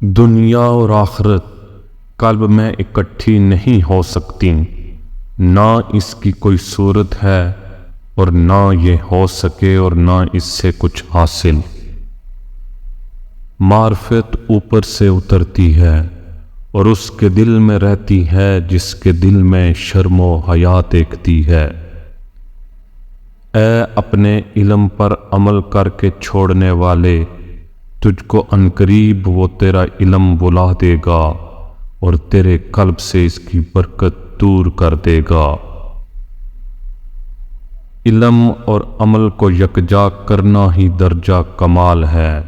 دنیا اور آخرت قلب میں اکٹھی نہیں ہو سکتی، نہ اس کی کوئی صورت ہے اور نہ یہ ہو سکے اور نہ اس سے کچھ حاصل۔ معرفت اوپر سے اترتی ہے اور اس کے دل میں رہتی ہے جس کے دل میں شرم و حیا دیکھتی ہے۔ اے اپنے علم پر عمل کر کے چھوڑنے والے، تجھ کو عنقریب وہ تیرا علم بلا دے گا اور تیرے قلب سے اس کی برکت دور کر دے گا۔ علم اور عمل کو یکجا کرنا ہی درجہ کمال ہے۔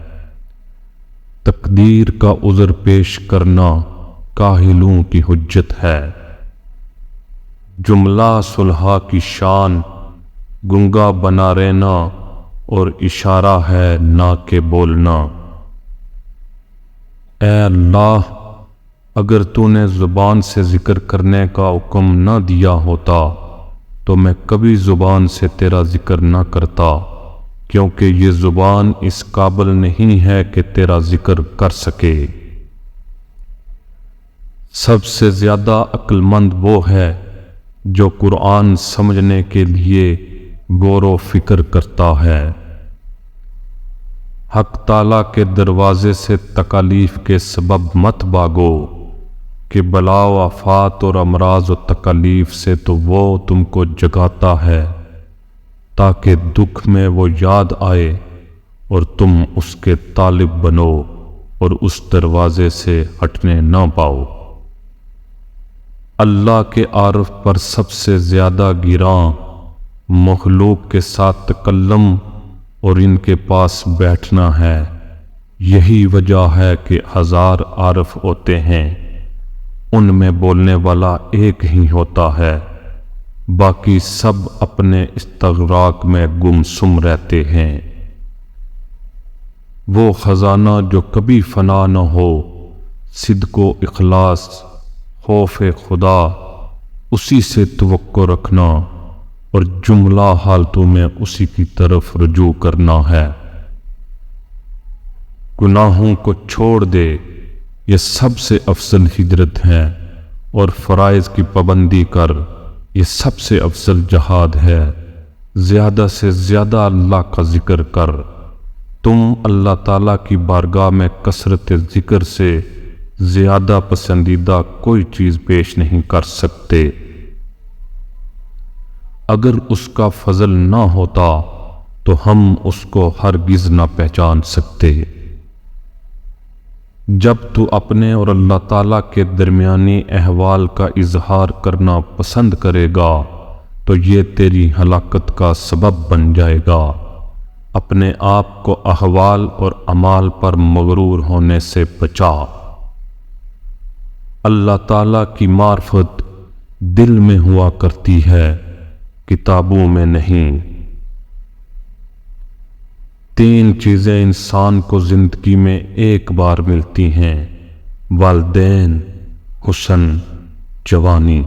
تقدیر کا عذر پیش کرنا کاہلوں کی حجت ہے۔ جملہ صلحہ کی شان گنگا بنا رہنا اور اشارہ ہے نہ کہ بولنا۔ اے اللہ، اگر تو نے زبان سے ذکر کرنے کا حکم نہ دیا ہوتا تو میں کبھی زبان سے تیرا ذکر نہ کرتا، کیونکہ یہ زبان اس قابل نہیں ہے کہ تیرا ذکر کر سکے۔ سب سے زیادہ عقل مند وہ ہے جو قرآن سمجھنے کے لیے غور و فکر کرتا ہے۔ حق تعالیٰ کے دروازے سے تکالیف کے سبب مت بھاگو کہ بلا و آفات اور امراض و تکالیف سے تو وہ تم کو جگاتا ہے تاکہ دکھ میں وہ یاد آئے اور تم اس کے طالب بنو اور اس دروازے سے ہٹنے نہ پاؤ۔ اللہ کے عارف پر سب سے زیادہ گراں مخلوق کے ساتھ تکلم اور ان کے پاس بیٹھنا ہے۔ یہی وجہ ہے کہ 1000 عارف ہوتے ہیں، ان میں بولنے والا ایک ہی ہوتا ہے، باقی سب اپنے استغراق میں گمسم رہتے ہیں۔ وہ خزانہ جو کبھی فنا نہ ہو، صدق و اخلاص، خوف خدا، اسی سے توقع رکھنا اور جملہ حالتوں میں اسی کی طرف رجوع کرنا ہے۔ گناہوں کو چھوڑ دے، یہ سب سے افضل ہجرت ہے، اور فرائض کی پابندی کر، یہ سب سے افضل جہاد ہے۔ زیادہ سے زیادہ اللہ کا ذکر کر، تم اللہ تعالیٰ کی بارگاہ میں کثرت ذکر سے زیادہ پسندیدہ کوئی چیز پیش نہیں کر سکتے۔ اگر اس کا فضل نہ ہوتا تو ہم اس کو ہرگز نہ پہچان سکتے۔ جب تو اپنے اور اللہ تعالیٰ کے درمیانی احوال کا اظہار کرنا پسند کرے گا تو یہ تیری ہلاکت کا سبب بن جائے گا۔ اپنے آپ کو احوال اور اعمال پر مغرور ہونے سے بچا۔ اللہ تعالیٰ کی معرفت دل میں ہوا کرتی ہے، کتابوں میں نہیں۔ 3 چیزیں انسان کو زندگی میں ایک بار ملتی ہیں: والدین، حسن، جوانی۔